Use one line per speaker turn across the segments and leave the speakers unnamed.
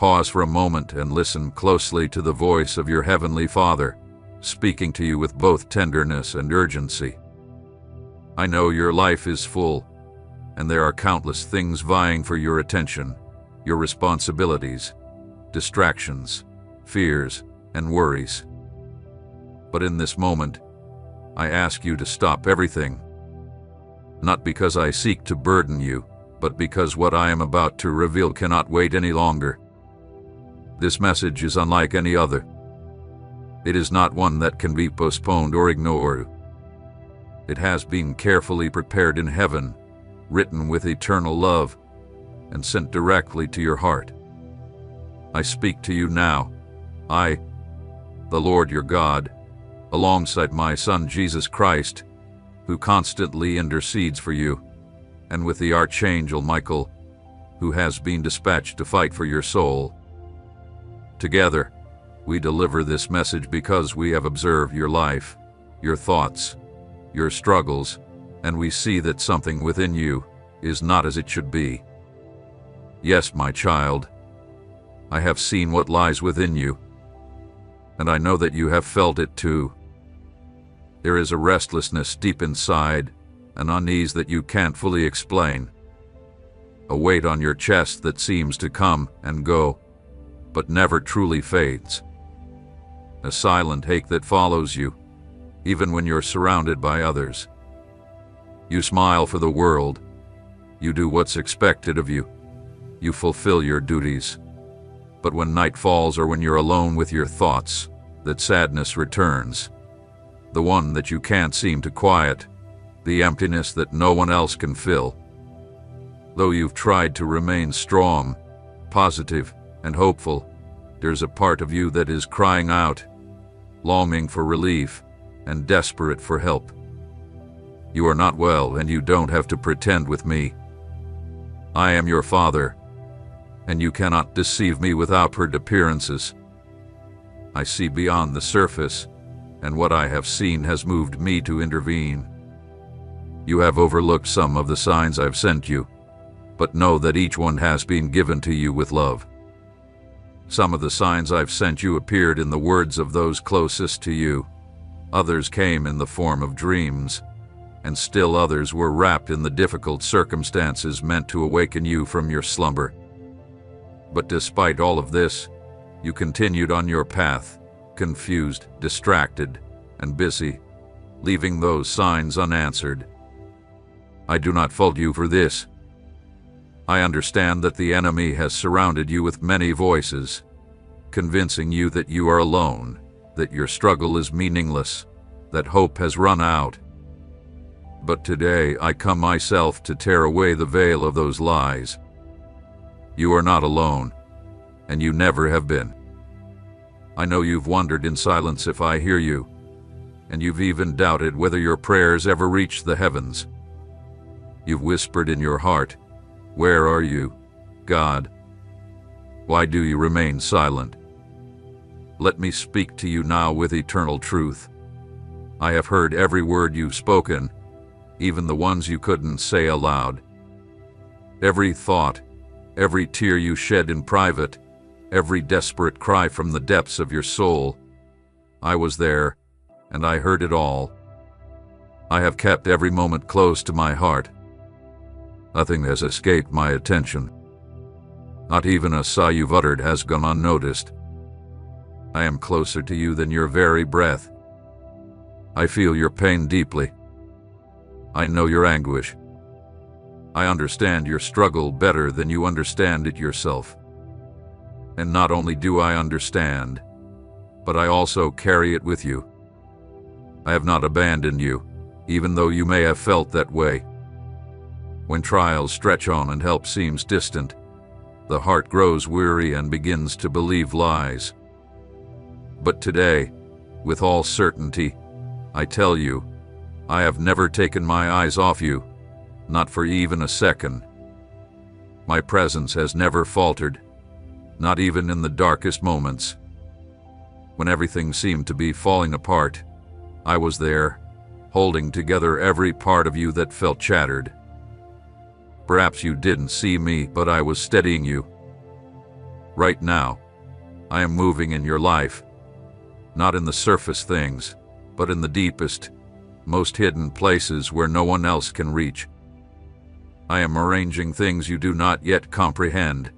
Pause for a moment and listen closely to the voice of your Heavenly Father, speaking to you with both tenderness and urgency. I know your life is full, and there are countless things vying for your attention, your responsibilities, distractions, fears, and worries. But in this moment, I ask you to stop everything. Not because I seek to burden you, but because what I am about to reveal cannot wait any longer. This message is unlike any other. It is not one that can be postponed or ignored. It has been carefully prepared in heaven, written with eternal love, and sent directly to your heart. I speak to you now, I, the Lord your God, alongside my Son Jesus Christ, who constantly intercedes for you, and with the Archangel Michael, who has been dispatched to fight for your soul. Together, we deliver this message because we have observed your life, your thoughts, your struggles, and we see that something within you is not as it should be. Yes, my child, I have seen what lies within you, and I know that you have felt it too. There is a restlessness deep inside, an unease that you can't fully explain, a weight on your chest that seems to come and go, but never truly fades. A silent ache that follows you, even when you're surrounded by others. You smile for the world. You do what's expected of you. You fulfill your duties. But when night falls or when you're alone with your thoughts, that sadness returns. The one that you can't seem to quiet. The emptiness that no one else can fill. Though you've tried to remain strong, positive, and hopeful, there's a part of you that is crying out, longing for relief, and desperate for help. You are not well, and you don't have to pretend with me. I am your Father, and you cannot deceive me with outward appearances. I see beyond the surface, and what I have seen has moved me to intervene. You have overlooked some of the signs I've sent you, but know that each one has been given to you with love. Some of the signs I've sent you appeared in the words of those closest to you. Others came in the form of dreams, and still others were wrapped in the difficult circumstances meant to awaken you from your slumber. But despite all of this, you continued on your path, confused, distracted, and busy, leaving those signs unanswered. I do not fault you for this. I understand that the enemy has surrounded you with many voices, convincing you that you are alone, that your struggle is meaningless, that hope has run out. But today I come myself to tear away the veil of those lies. You are not alone, and you never have been. I know you've wondered in silence if I hear you, and you've even doubted whether your prayers ever reach the heavens. You've whispered in your heart, "Where are you, God? Why do you remain silent?" Let me speak to you now with eternal truth. I have heard every word you've spoken, even the ones you couldn't say aloud. Every thought, every tear you shed in private, every desperate cry from the depths of your soul. I was there, and I heard it all. I have kept every moment close to my heart. Nothing has escaped my attention. Not even a sigh you've uttered has gone unnoticed. I am closer to you than your very breath. I feel your pain deeply. I know your anguish. I understand your struggle better than you understand it yourself. And not only do I understand, but I also carry it with you. I have not abandoned you, even though you may have felt that way. When trials stretch on and help seems distant, the heart grows weary and begins to believe lies. But today, with all certainty, I tell you, I have never taken my eyes off you, not for even a second. My presence has never faltered, not even in the darkest moments. When everything seemed to be falling apart, I was there, holding together every part of you that felt shattered. Perhaps you didn't see me, but I was steadying you. Right now, I am moving in your life, not in the surface things, but in the deepest, most hidden places where no one else can reach. I am arranging things you do not yet comprehend,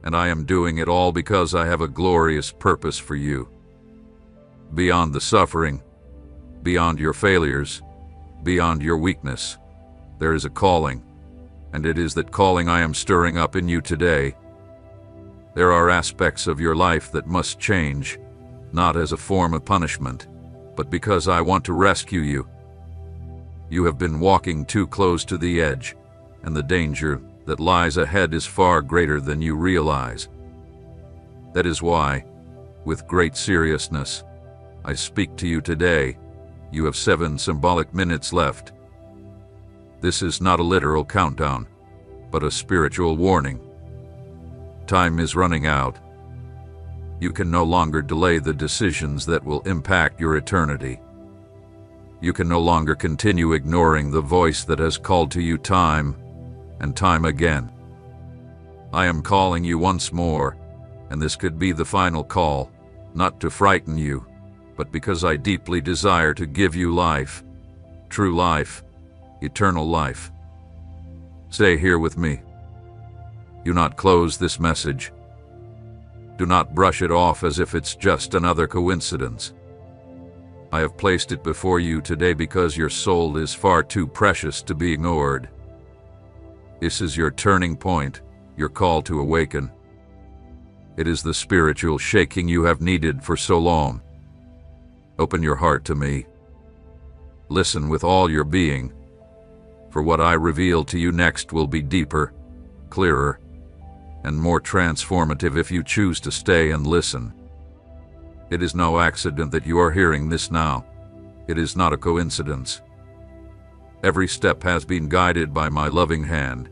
and I am doing it all because I have a glorious purpose for you. Beyond the suffering, beyond your failures, beyond your weakness, there is a calling, and it is that calling I am stirring up in you today. There are aspects of your life that must change, not as a form of punishment, but because I want to rescue you. You have been walking too close to the edge, and the danger that lies ahead is far greater than you realize. That is why, with great seriousness, I speak to you today. You have 7 symbolic minutes left. This is not a literal countdown, but a spiritual warning. Time is running out. You can no longer delay the decisions that will impact your eternity. You can no longer continue ignoring the voice that has called to you time and time again. I am calling you once more, and this could be the final call, not to frighten you, but because I deeply desire to give you life, true life, eternal life. Stay here with me. Do not close this message. Do not brush it off as if it's just another coincidence. I have placed it before you today because your soul is far too precious to be ignored. This is your turning point, your call to awaken. It is the spiritual shaking you have needed for so long. Open your heart to me. Listen with all your being, for what I reveal to you next will be deeper, clearer, and more transformative if you choose to stay and listen. It is no accident that you are hearing this now. It is not a coincidence. Every step has been guided by my loving hand.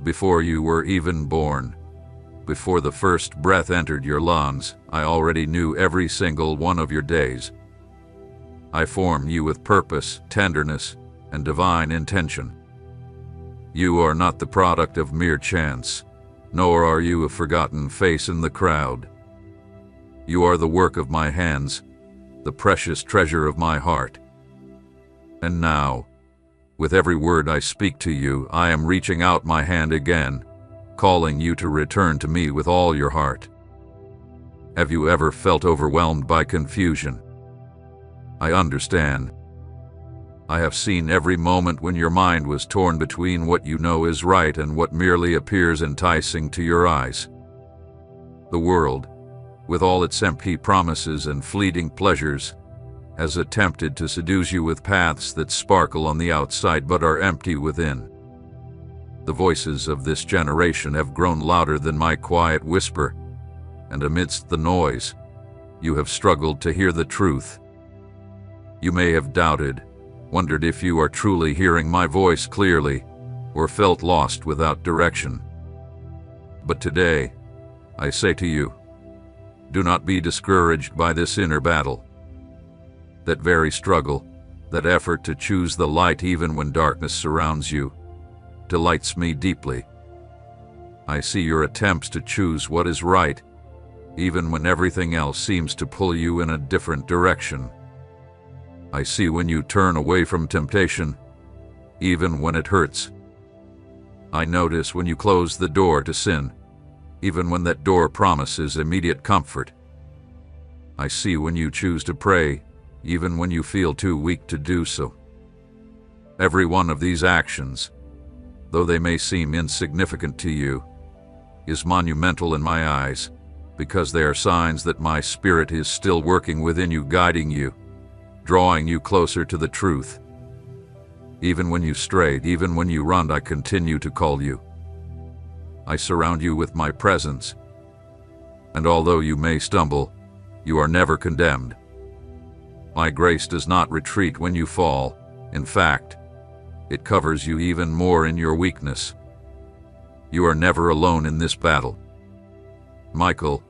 Before you were even born, before the first breath entered your lungs, I already knew every single one of your days. I formed you with purpose, tenderness, and divine intention. You are not the product of mere chance, nor are you a forgotten face in the crowd. You are the work of my hands, the precious treasure of my heart. And now, with every word I speak to you, I am reaching out my hand again, calling you to return to me with all your heart. Have you ever felt overwhelmed by confusion? I understand. I have seen every moment when your mind was torn between what you know is right and what merely appears enticing to your eyes. The world, with all its empty promises and fleeting pleasures, has attempted to seduce you with paths that sparkle on the outside but are empty within. The voices of this generation have grown louder than my quiet whisper, and amidst the noise, you have struggled to hear the truth. You may have doubted, wondered if you are truly hearing my voice clearly, or felt lost without direction. But today, I say to you, do not be discouraged by this inner battle. That very struggle, that effort to choose the light even when darkness surrounds you, delights me deeply. I see your attempts to choose what is right, even when everything else seems to pull you in a different direction. I see when you turn away from temptation, even when it hurts. I notice when you close the door to sin, even when that door promises immediate comfort. I see when you choose to pray, even when you feel too weak to do so. Every one of these actions, though they may seem insignificant to you, is monumental in my eyes, because they are signs that my Spirit is still working within you, guiding you, drawing you closer to the truth. Even when you strayed, even when you run, I continue to call you. I surround you with my presence, and although you may stumble, you are never condemned. My grace does not retreat when you fall. In fact, it covers you even more in your weakness. You are never alone in this battle. Michael,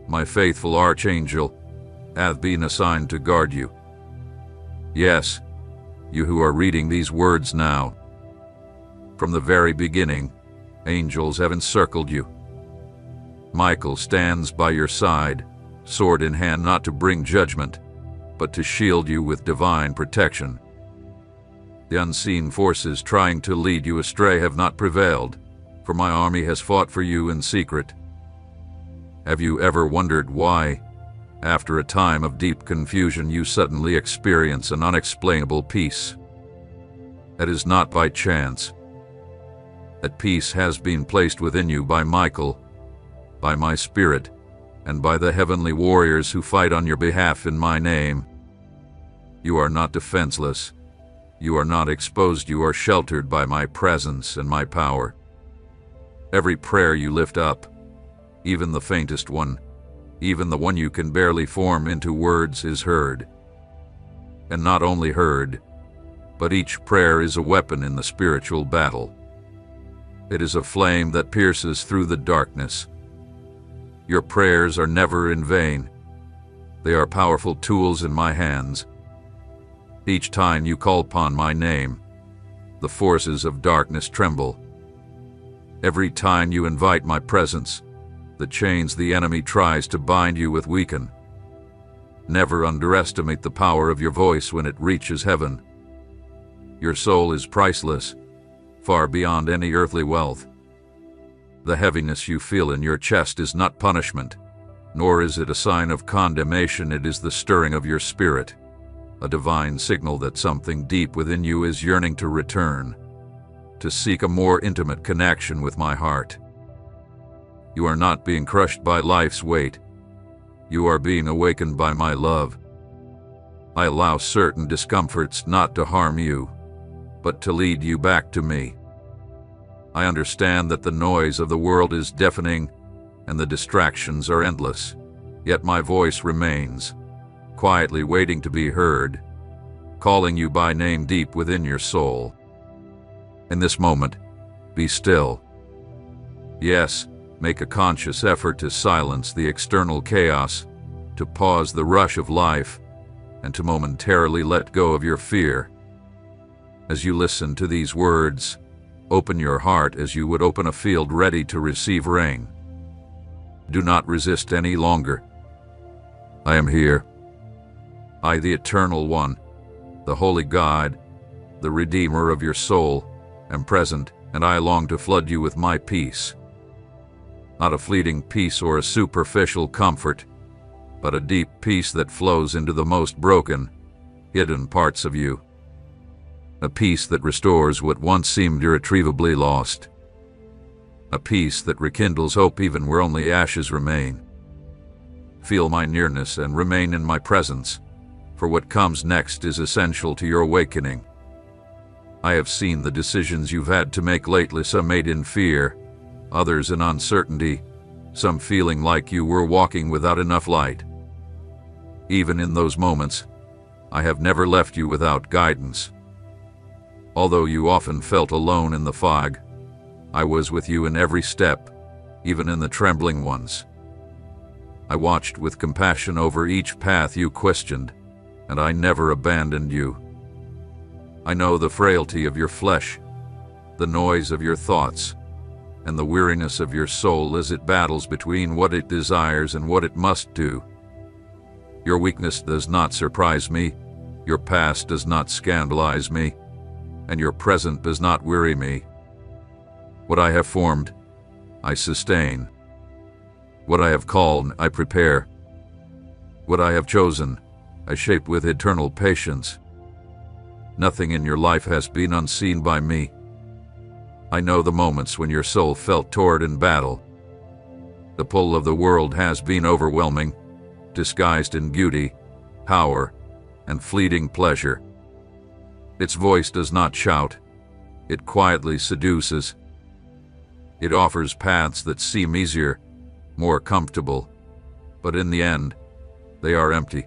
my faithful archangel, hath been assigned to guard you. Yes, you who are reading these words now. From the very beginning, angels have encircled you. Michael stands by your side, sword in hand, not to bring judgment, but to shield you with divine protection. The unseen forces trying to lead you astray have not prevailed, for my army has fought for you in secret. Have you ever wondered why, after a time of deep confusion, you suddenly experience an unexplainable peace? That is not by chance. That peace has been placed within you by Michael, by my Spirit, and by the heavenly warriors who fight on your behalf in my name. You are not defenseless. You are not exposed. You are sheltered by my presence and my power. Every prayer you lift up, even the faintest one, even the one you can barely form into words, is heard. And not only heard, but each prayer is a weapon in the spiritual battle. It is a flame that pierces through the darkness. Your prayers are never in vain. They are powerful tools in my hands. Each time you call upon my name, the forces of darkness tremble. Every time you invite my presence, the chains the enemy tries to bind you with weaken. Never underestimate the power of your voice when it reaches heaven. Your soul is priceless, far beyond any earthly wealth. The heaviness you feel in your chest is not punishment, nor is it a sign of condemnation. It is the stirring of your spirit, a divine signal that something deep within you is yearning to return, to seek a more intimate connection with my heart. You are not being crushed by life's weight. You are being awakened by my love. I allow certain discomforts not to harm you, but to lead you back to me. I understand that the noise of the world is deafening and the distractions are endless, yet my voice remains, quietly waiting to be heard, calling you by name deep within your soul. In this moment, be still. Yes, make a conscious effort to silence the external chaos, to pause the rush of life, and to momentarily let go of your fear. As you listen to these words, open your heart as you would open a field ready to receive rain. Do not resist any longer. I am here. I, the Eternal One, the Holy God, the Redeemer of your soul, am present, and I long to flood you with my peace. Not a fleeting peace or a superficial comfort, but a deep peace that flows into the most broken, hidden parts of you. A peace that restores what once seemed irretrievably lost. A peace that rekindles hope even where only ashes remain. Feel my nearness and remain in my presence, for what comes next is essential to your awakening. I have seen the decisions you've had to make lately, some made in fear, others in uncertainty, some feeling like you were walking without enough light. Even in those moments, I have never left you without guidance. Although you often felt alone in the fog, I was with you in every step, even in the trembling ones. I watched with compassion over each path you questioned, and I never abandoned you. I know the frailty of your flesh, the noise of your thoughts, and the weariness of your soul as it battles between what it desires and what it must do. Your weakness does not surprise me, your past does not scandalize me, and your present does not weary me. What I have formed, I sustain. What I have called, I prepare. What I have chosen, I shape with eternal patience. Nothing in your life has been unseen by me. I know the moments when your soul felt torn in battle. The pull of the world has been overwhelming, disguised in beauty, power, and fleeting pleasure. Its voice does not shout. It quietly seduces. It offers paths that seem easier, more comfortable, but in the end, they are empty.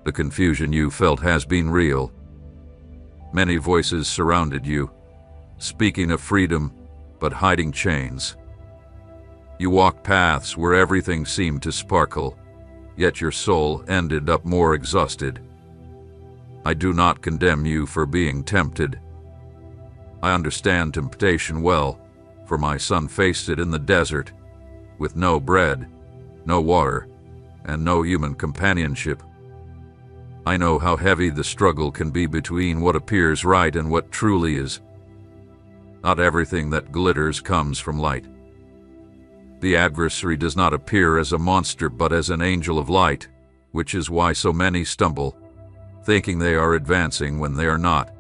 The confusion you felt has been real. Many voices surrounded you, speaking of freedom, but hiding chains. You walked paths where everything seemed to sparkle, yet your soul ended up more exhausted. I do not condemn you for being tempted. I understand temptation well, for my son faced it in the desert. with no bread, no water, and no human companionship. I know how heavy the struggle can be between what appears right and what truly is. Not everything that glitters comes from light. The adversary does not appear as a monster but as an angel of light, which is why so many stumble, thinking they are advancing when they are not.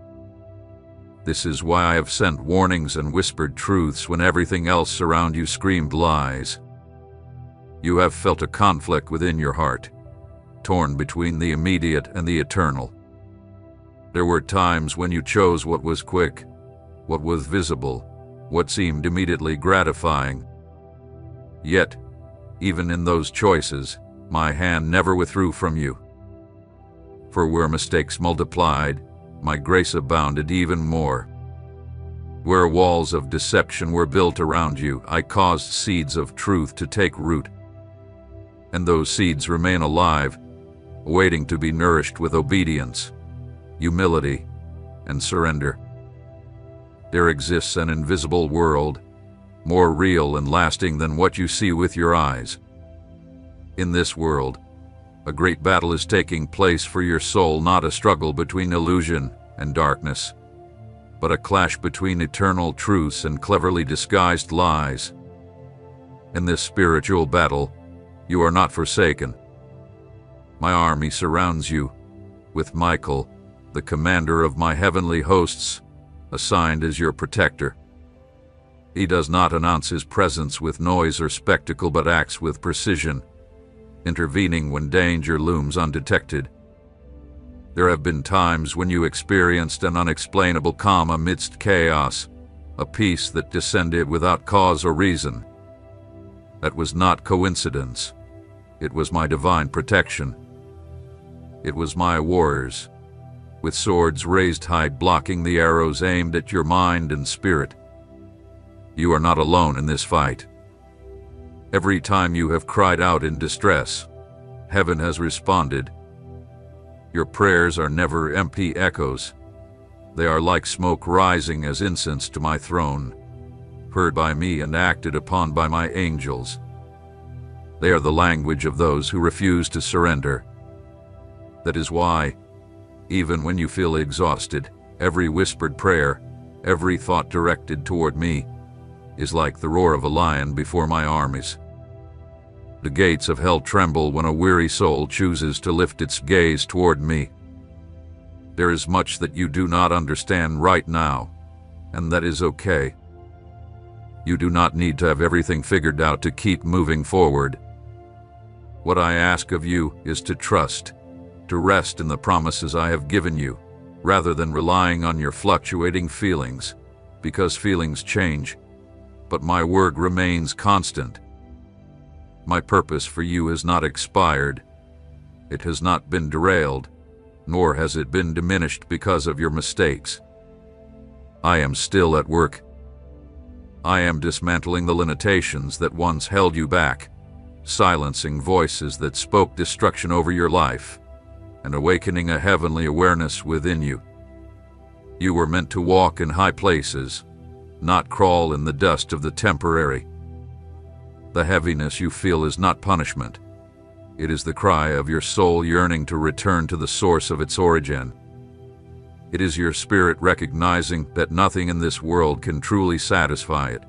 This is why I have sent warnings and whispered truths when everything else around you screamed lies. You have felt a conflict within your heart, torn between the immediate and the eternal. There were times when you chose what was quick, what was visible, what seemed immediately gratifying. Yet, even in those choices, my hand never withdrew from you. For where mistakes multiplied, my grace abounded even more. Where walls of deception were built around you, I caused seeds of truth to take root. And those seeds remain alive, waiting to be nourished with obedience, humility, and surrender. There exists an invisible world, more real and lasting than what you see with your eyes. In this world, a great battle is taking place for your soul, not a struggle between illusion and darkness, but a clash between eternal truths and cleverly disguised lies. In this spiritual battle, you are not forsaken. My army surrounds you, with Michael, the commander of my heavenly hosts, assigned as your protector. He does not announce his presence with noise or spectacle, but acts with precision, intervening when danger looms undetected. There have been times when you experienced an unexplainable calm amidst chaos, a peace that descended without cause or reason. That was not coincidence. It was my divine protection. It was my warriors, with swords raised high, blocking the arrows aimed at your mind and spirit. You are not alone in this fight. Every time you have cried out in distress, heaven has responded. Your prayers are never empty echoes. They are like smoke rising as incense to my throne, heard by me and acted upon by my angels. They are the language of those who refuse to surrender. That is why, even when you feel exhausted, every whispered prayer, every thought directed toward me, is like the roar of a lion before my armies. The gates of hell tremble when a weary soul chooses to lift its gaze toward me. There is much that you do not understand right now, and that is okay. You do not need to have everything figured out to keep moving forward. What I ask of you is to trust, to rest in the promises I have given you, rather than relying on your fluctuating feelings, because feelings change, but my word remains constant. My purpose for you has not expired. It has not been derailed, nor has it been diminished because of your mistakes. I am still at work. I am dismantling the limitations that once held you back, silencing voices that spoke destruction over your life, and awakening a heavenly awareness within you. You were meant to walk in high places, not crawl in the dust of the temporary. The heaviness you feel is not punishment. It is the cry of your soul yearning to return to the source of its origin. It is your spirit recognizing that nothing in this world can truly satisfy it.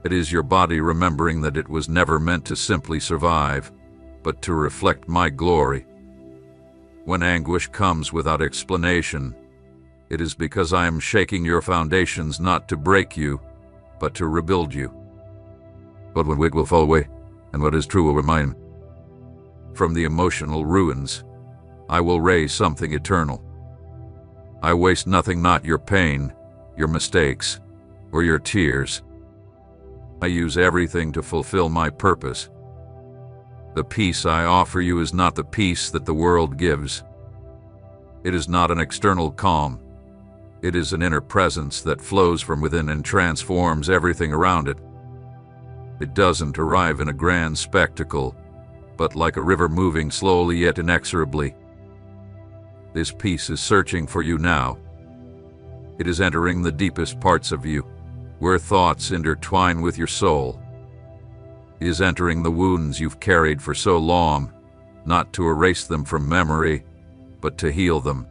It is your body remembering that it was never meant to simply survive, but to reflect my glory. When anguish comes without explanation, it is because I am shaking your foundations not to break you, but to rebuild you. But when weight will fall away, and what is true will remain. From the emotional ruins, I will raise something eternal. I waste nothing, not your pain, your mistakes, or your tears. I use everything to fulfill my purpose. The peace I offer you is not the peace that the world gives. It is not an external calm. It is an inner presence that flows from within and transforms everything around it. It doesn't arrive in a grand spectacle, but like a river moving slowly yet inexorably. This peace is searching for you now. It is entering the deepest parts of you, where thoughts intertwine with your soul. is entering the wounds you've carried for so long, not to erase them from memory, but to heal them.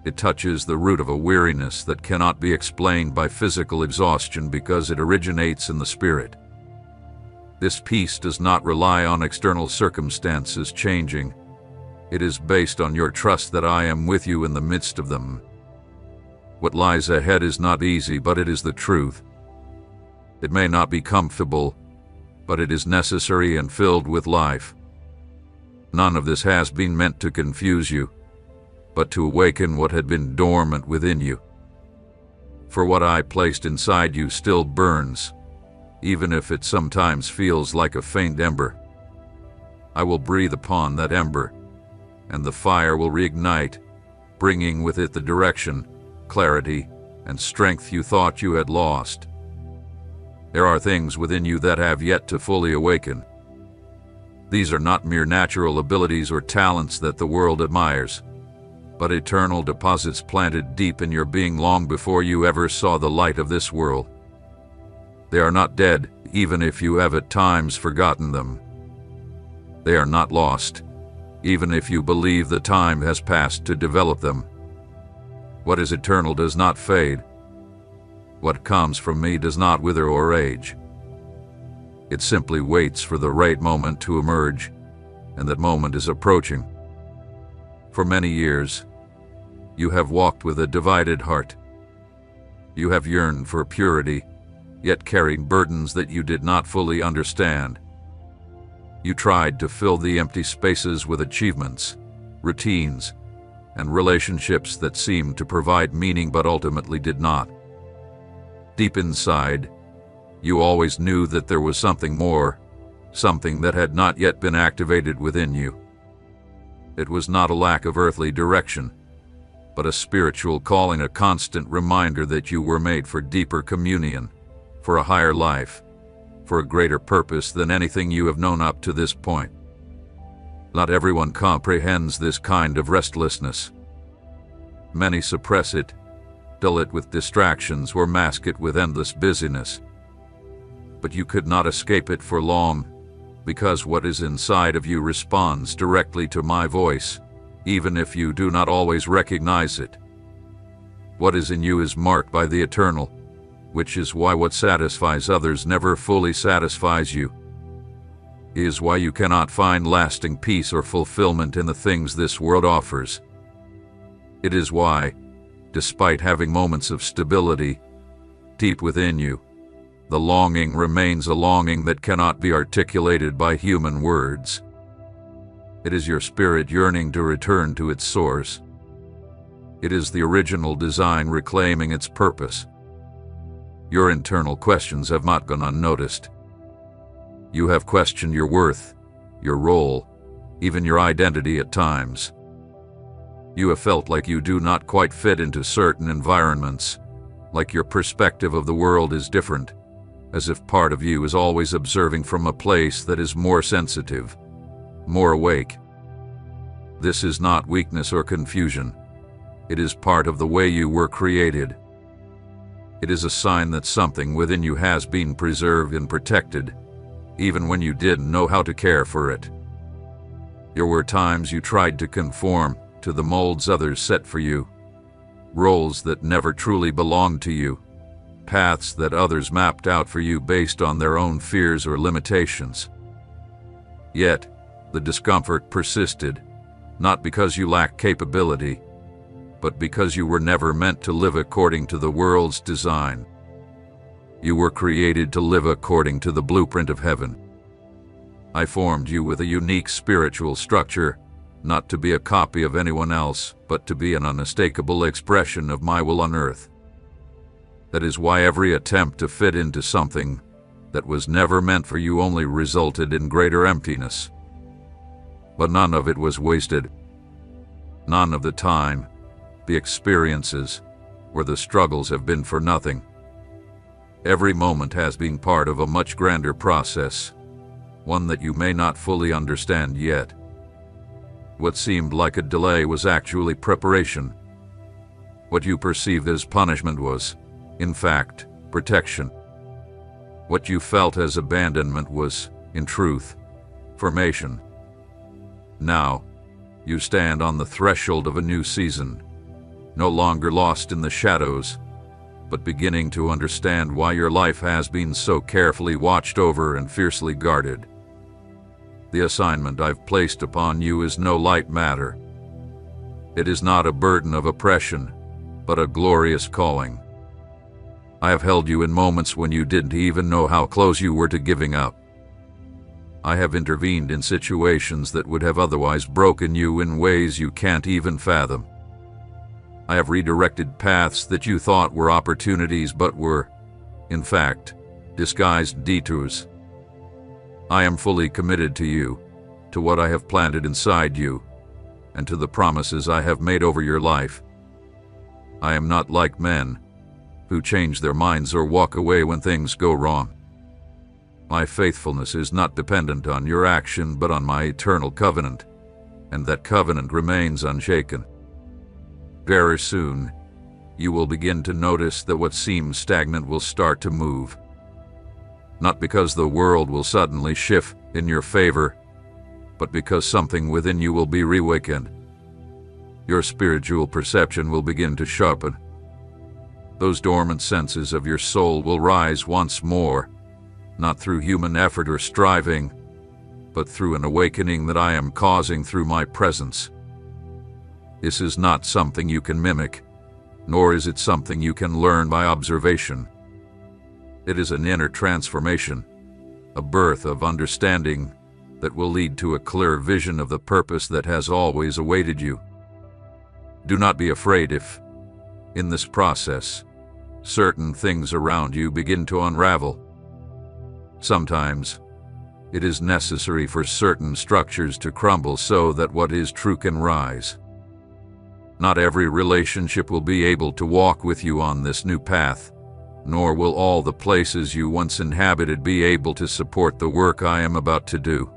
It touches the root of a weariness that cannot be explained by physical exhaustion because it originates in the spirit. This peace does not rely on external circumstances changing. It is based on your trust that I am with you in the midst of them. What lies ahead is not easy, but it is the truth. It may not be comfortable, but it is necessary and filled with life. None of this has been meant to confuse you, but to awaken what had been dormant within you. For what I placed inside you still burns, even if it sometimes feels like a faint ember. I will breathe upon that ember, and the fire will reignite, bringing with it the direction, clarity, and strength you thought you had lost. There are things within you that have yet to fully awaken. These are not mere natural abilities or talents that the world admires, but eternal deposits planted deep in your being long before you ever saw the light of this world. They are not dead, even if you have at times forgotten them. They are not lost, even if you believe the time has passed to develop them. What is eternal does not fade. What comes from me does not wither or age. It simply waits for the right moment to emerge, and that moment is approaching. For many years, you have walked with a divided heart. You have yearned for purity, yet carried burdens that you did not fully understand. You tried to fill the empty spaces with achievements, routines, and relationships that seemed to provide meaning but ultimately did not. Deep inside, you always knew that there was something more, something that had not yet been activated within you. It was not a lack of earthly direction, but a spiritual calling, a constant reminder that you were made for deeper communion, for a higher life, for a greater purpose than anything you have known up to this point. Not everyone comprehends this kind of restlessness. Many suppress it, dull it with distractions, or mask it with endless busyness. But you could not escape it for long, because what is inside of you responds directly to my voice, even if you do not always recognize it. What is in you is marked by the eternal, which is why what satisfies others never fully satisfies you. Is why you cannot find lasting peace or fulfillment in the things this world offers. It is why, despite having moments of stability, deep within you, the longing remains a longing that cannot be articulated by human words. It is your spirit yearning to return to its source. It is the original design reclaiming its purpose. Your internal questions have not gone unnoticed. You have questioned your worth, your role, even your identity at times. You have felt like you do not quite fit into certain environments, like your perspective of the world is different, as if part of you is always observing from a place that is more sensitive, more awake. This is not weakness or confusion. It is part of the way you were created. It is a sign that something within you has been preserved and protected, even when you didn't know how to care for it. There were times you tried to conform to the molds others set for you, roles that never truly belonged to you, paths that others mapped out for you based on their own fears or limitations. Yet, the discomfort persisted, not because you lacked capability, but because you were never meant to live according to the world's design. You were created to live according to the blueprint of heaven. I formed you with a unique spiritual structure, not to be a copy of anyone else, but to be an unmistakable expression of my will on earth. That is why every attempt to fit into something that was never meant for you only resulted in greater emptiness. But none of it was wasted. None of the time, the experiences, or the struggles have been for nothing. Every moment has been part of a much grander process, one that you may not fully understand yet. What seemed like a delay was actually preparation. What you perceived as punishment was, in fact, protection. What you felt as abandonment was, in truth, formation. Now, you stand on the threshold of a new season, no longer lost in the shadows, but beginning to understand why your life has been so carefully watched over and fiercely guarded. The assignment I've placed upon you is no light matter. It is not a burden of oppression, but a glorious calling. I have held you in moments when you didn't even know how close you were to giving up. I have intervened in situations that would have otherwise broken you in ways you can't even fathom. I have redirected paths that you thought were opportunities but were, in fact, disguised detours. I am fully committed to you, to what I have planted inside you, and to the promises I have made over your life. I am not like men, who change their minds or walk away when things go wrong. My faithfulness is not dependent on your action but on my eternal covenant, and that covenant remains unshaken. Very soon, you will begin to notice that what seems stagnant will start to move. Not because the world will suddenly shift in your favor, but because something within you will be reawakened. Your spiritual perception will begin to sharpen. Those dormant senses of your soul will rise once more, not through human effort or striving, but through an awakening that I am causing through my presence. This is not something you can mimic, nor is it something you can learn by observation. It is an inner transformation, a birth of understanding that will lead to a clear vision of the purpose that has always awaited you. Do not be afraid if, in this process, certain things around you begin to unravel. Sometimes, it is necessary for certain structures to crumble so that what is true can rise. Not every relationship will be able to walk with you on this new path, nor will all the places you once inhabited be able to support the work I am about to do.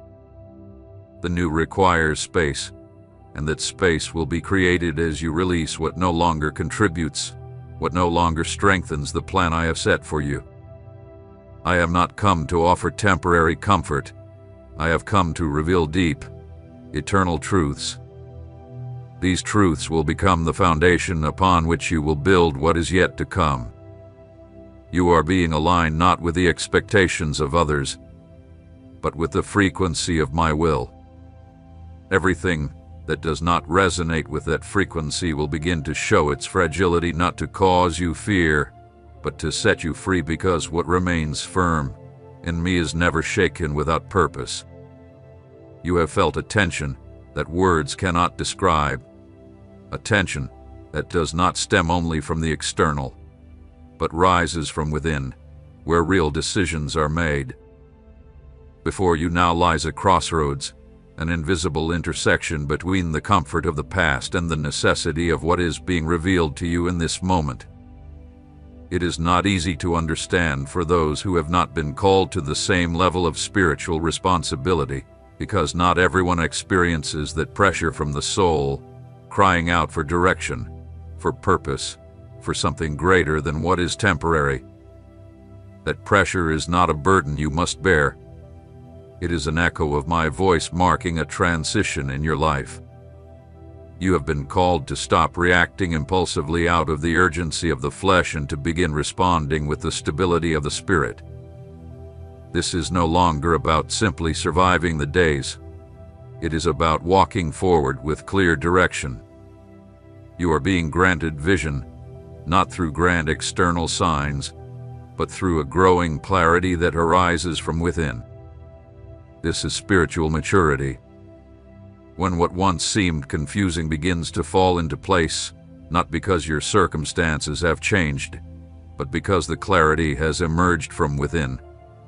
The new requires space, and that space will be created as you release what no longer contributes, what no longer strengthens the plan I have set for you. I have not come to offer temporary comfort. I have come to reveal deep, eternal truths. These truths will become the foundation upon which you will build what is yet to come. You are being aligned not with the expectations of others, but with the frequency of my will. Everything that does not resonate with that frequency will begin to show its fragility, not to cause you fear, but to set you free, because what remains firm in me is never shaken without purpose. You have felt a tension that words cannot describe, a tension that does not stem only from the external, but rises from within, where real decisions are made. Before you now lies a crossroads, an invisible intersection between the comfort of the past and the necessity of what is being revealed to you in this moment. It is not easy to understand for those who have not been called to the same level of spiritual responsibility, because not everyone experiences that pressure from the soul, crying out for direction, for purpose, for something greater than what is temporary. That pressure is not a burden you must bear. It is an echo of my voice marking a transition in your life. You have been called to stop reacting impulsively out of the urgency of the flesh and to begin responding with the stability of the spirit. This is no longer about simply surviving the days. It is about walking forward with clear direction. You are being granted vision, not through grand external signs, but through a growing clarity that arises from within. This is spiritual maturity. When what once seemed confusing begins to fall into place, not because your circumstances have changed, but because the clarity has emerged from within.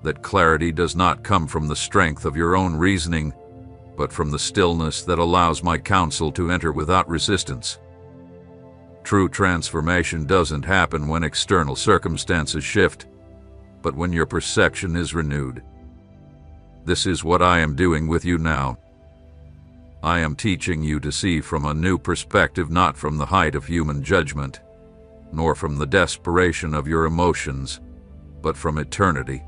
That clarity does not come from the strength of your own reasoning, but from the stillness that allows my counsel to enter without resistance. True transformation doesn't happen when external circumstances shift, but when your perception is renewed. This is what I am doing with you now. I am teaching you to see from a new perspective, not from the height of human judgment, nor from the desperation of your emotions, but from eternity,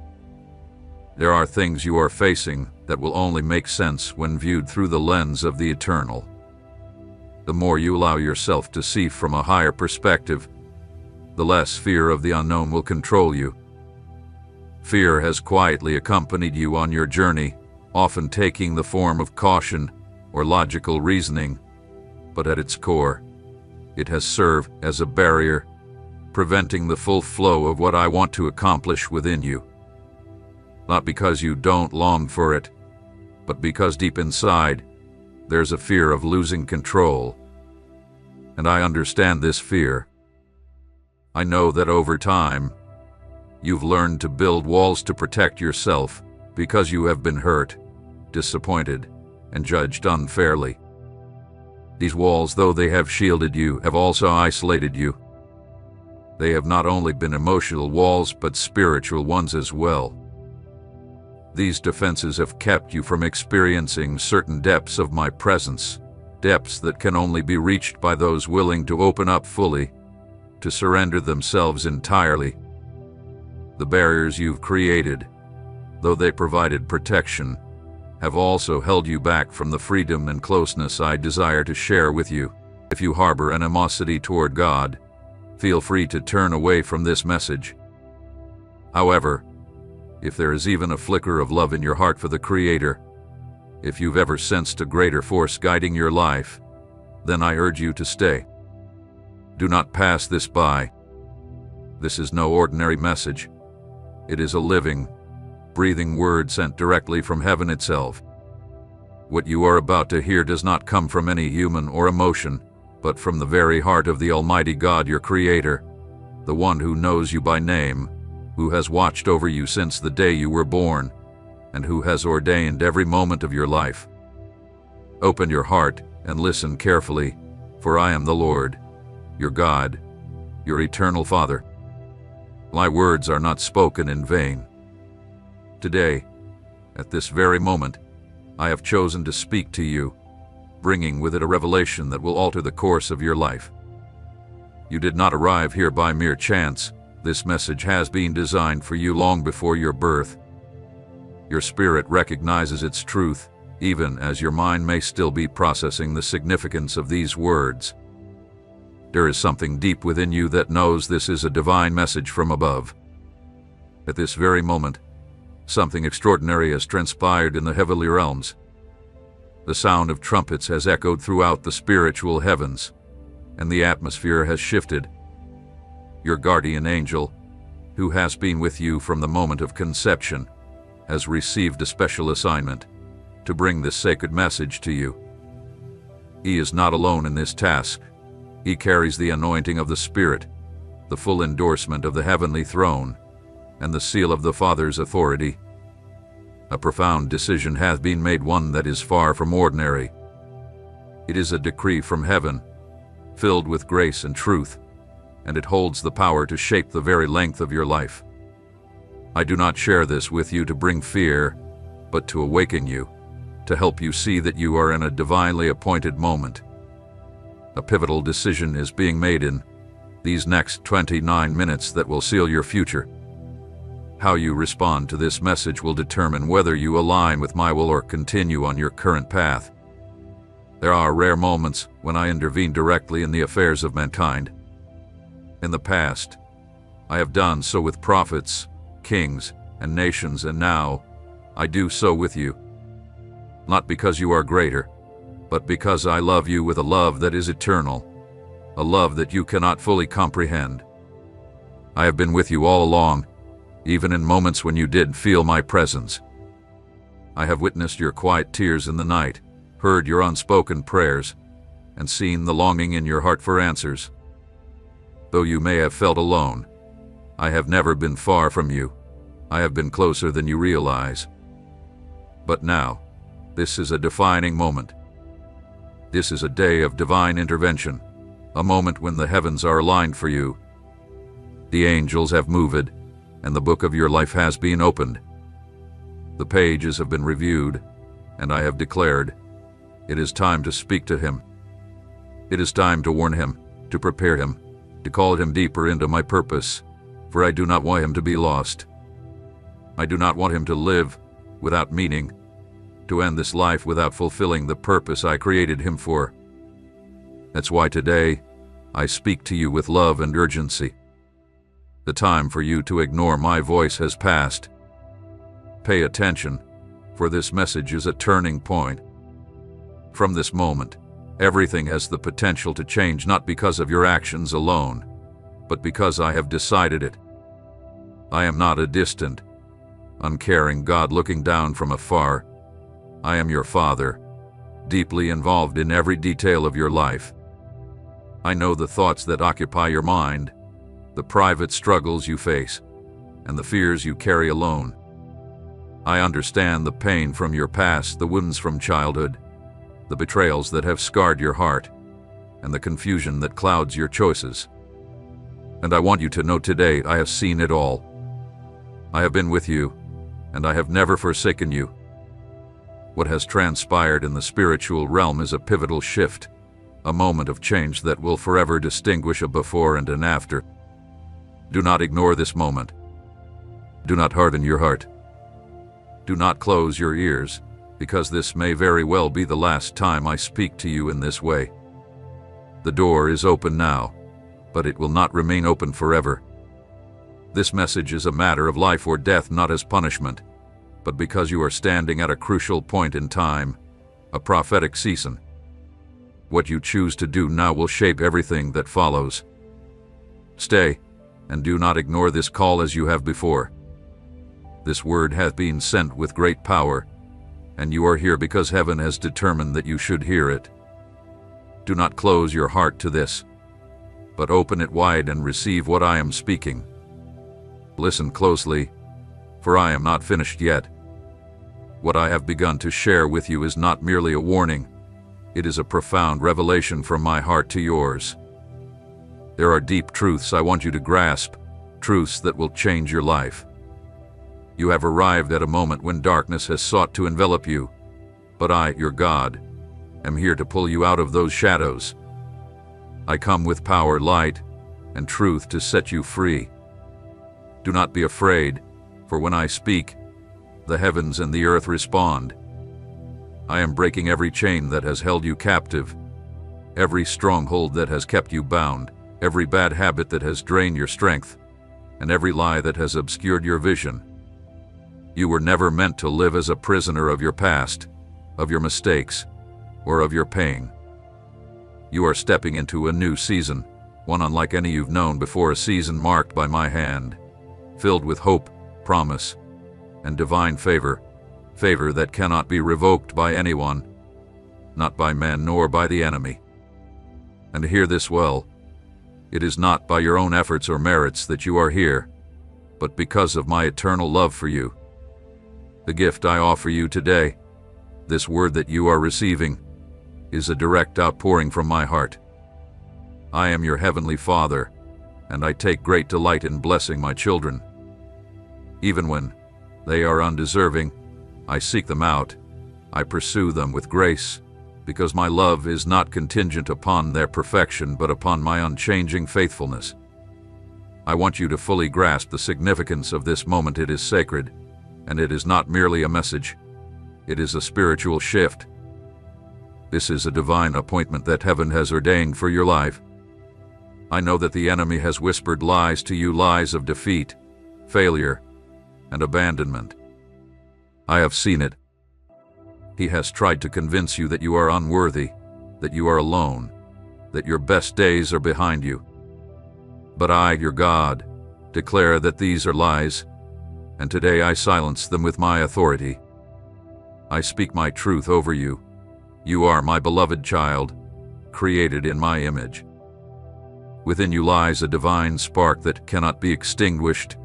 There are things you are facing that will only make sense when viewed through the lens of the eternal. The more you allow yourself to see from a higher perspective, the less fear of the unknown will control you. Fear has quietly accompanied you on your journey, often taking the form of caution or logical reasoning, but at its core, it has served as a barrier, preventing the full flow of what I want to accomplish within you. Not because you don't long for it, but because deep inside, there's a fear of losing control. And I understand this fear. I know that over time, you've learned to build walls to protect yourself because you have been hurt, disappointed, and judged unfairly. These walls, though they have shielded you, have also isolated you. They have not only been emotional walls, but spiritual ones as well. These defenses have kept you from experiencing certain depths of my presence, depths that can only be reached by those willing to open up fully, to surrender themselves entirely. The barriers you've created, though they provided protection, have also held you back from the freedom and closeness I desire to share with you. If you harbor animosity toward God, feel free to turn away from this message. However, if there is even a flicker of love in your heart for the Creator, if you've ever sensed a greater force guiding your life, then I urge you to stay. Do not pass this by. This is no ordinary message. It is a living, breathing word sent directly from heaven itself. What you are about to hear does not come from any human or emotion, but from the very heart of the Almighty God, your Creator, the one who knows you by name, who has watched over you since the day you were born, and who has ordained every moment of your life. Open your heart and listen carefully, for I am the Lord, your God, your eternal Father. My words are not spoken in vain. Today, at this very moment, I have chosen to speak to you, bringing with it a revelation that will alter the course of your life. You did not arrive here by mere chance. This message has been designed for you long before your birth. Your spirit recognizes its truth, even as your mind may still be processing the significance of these words. There is something deep within you that knows this is a divine message from above. At this very moment, something extraordinary has transpired in the heavenly realms. The sound of trumpets has echoed throughout the spiritual heavens, and the atmosphere has shifted. Your guardian angel, who has been with you from the moment of conception, has received a special assignment to bring this sacred message to you. He is not alone in this task. He carries the anointing of the Spirit, the full endorsement of the heavenly throne, and the seal of the Father's authority. A profound decision has been made, one that is far from ordinary. It is a decree from heaven, filled with grace and truth, and it holds the power to shape the very length of your life. I do not share this with you to bring fear, but to awaken you, to help you see that you are in a divinely appointed moment. A pivotal decision is being made in these next 29 minutes that will seal your future. How you respond to this message will determine whether you align with my will or continue on your current path. There are rare moments when I intervene directly in the affairs of mankind. In the past, I have done so with prophets, kings, and nations, and now I do so with you. Not because you are greater, but because I love you with a love that is eternal, a love that you cannot fully comprehend. I have been with you all along, even in moments when you did feel my presence. I have witnessed your quiet tears in the night, heard your unspoken prayers, and seen the longing in your heart for answers. Though you may have felt alone, I have never been far from you. I have been closer than you realize. But now, this is a defining moment. This is a day of divine intervention, a moment when the heavens are aligned for you. The angels have moved, and the book of your life has been opened. The pages have been reviewed, and I have declared, it is time to speak to him. It is time to warn him, to prepare him, to call him deeper into my purpose, for I do not want him to be lost. I do not want him to live without meaning, to end this life without fulfilling the purpose I created him for. That's why today I speak to you with love and urgency. The time for you to ignore my voice has passed. Pay attention, for this message is a turning point. From this moment, everything has the potential to change, not because of your actions alone, but because I have decided it. I am not a distant, uncaring God looking down from afar. I am your Father, deeply involved in every detail of your life. I know the thoughts that occupy your mind, the private struggles you face, and the fears you carry alone. I understand the pain from your past, the wounds from childhood, the betrayals that have scarred your heart, and the confusion that clouds your choices. And I want you to know today I have seen it all. I have been with you, and I have never forsaken you. What has transpired in the spiritual realm is a pivotal shift, a moment of change that will forever distinguish a before and an after. Do not ignore this moment. Do not harden your heart. Do not close your ears, because this may very well be the last time I speak to you in this way. The door is open now, but it will not remain open forever. This message is a matter of life or death, not as punishment, but because you are standing at a crucial point in time, a prophetic season. What you choose to do now will shape everything that follows. Stay, and do not ignore this call as you have before. This word hath been sent with great power, and you are here because heaven has determined that you should hear it. Do not close your heart to this, but open it wide and receive what I am speaking. Listen closely, for I am not finished yet. What I have begun to share with you is not merely a warning. It is a profound revelation from my heart to yours. There are deep truths I want you to grasp, truths that will change your life. You have arrived at a moment when darkness has sought to envelop you, but I, your God, am here to pull you out of those shadows. I come with power, light, and truth to set you free. Do not be afraid, for when I speak, the heavens and the earth respond. I am breaking every chain that has held you captive, every stronghold that has kept you bound, every bad habit that has drained your strength, and every lie that has obscured your vision. You were never meant to live as a prisoner of your past, of your mistakes, or of your pain. You are stepping into a new season, one unlike any you've known before, a season marked by my hand, filled with hope, promise, and divine favor, favor that cannot be revoked by anyone, not by men nor by the enemy. And hear this well, it is not by your own efforts or merits that you are here, but because of my eternal love for you. The gift I offer you today, this word that you are receiving, is a direct outpouring from my heart. I am your heavenly Father, and I take great delight in blessing my children. Even when they are undeserving, I seek them out. I pursue them with grace, because my love is not contingent upon their perfection, but upon my unchanging faithfulness. I want you to fully grasp the significance of this moment. It is sacred, and it is not merely a message. It is a spiritual shift. This is a divine appointment that heaven has ordained for your life. I know that the enemy has whispered lies to you, lies of defeat, failure, and abandonment. I have seen it. He has tried to convince you that you are unworthy, that you are alone, that your best days are behind you. But I, your God, declare that these are lies, and today I silence them with my authority. I speak my truth over you. You are my beloved child, created in my image. Within you lies a divine spark that cannot be extinguished,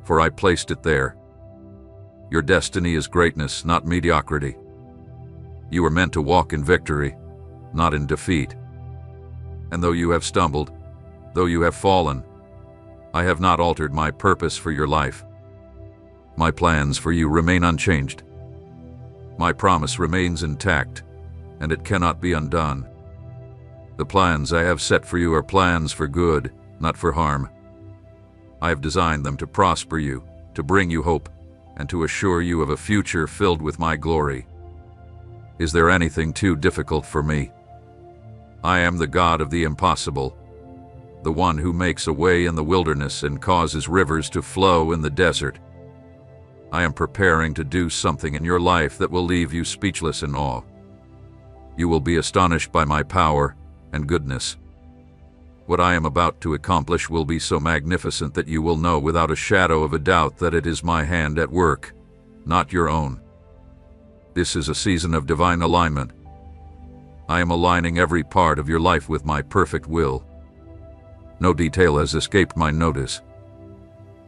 for I placed it there. Your destiny is greatness, not mediocrity. You are meant to walk in victory, not in defeat. And though you have stumbled, though you have fallen, I have not altered my purpose for your life. My plans for you remain unchanged. My promise remains intact, and it cannot be undone. The plans I have set for you are plans for good, not for harm. I have designed them to prosper you, to bring you hope, and to assure you of a future filled with my glory. Is there anything too difficult for me? I am the God of the impossible, the one who makes a way in the wilderness and causes rivers to flow in the desert. I am preparing to do something in your life that will leave you speechless in awe. You will be astonished by my power and goodness. What I am about to accomplish will be so magnificent that you will know without a shadow of a doubt that it is my hand at work, not your own. This is a season of divine alignment. I am aligning every part of your life with my perfect will. No detail has escaped my notice.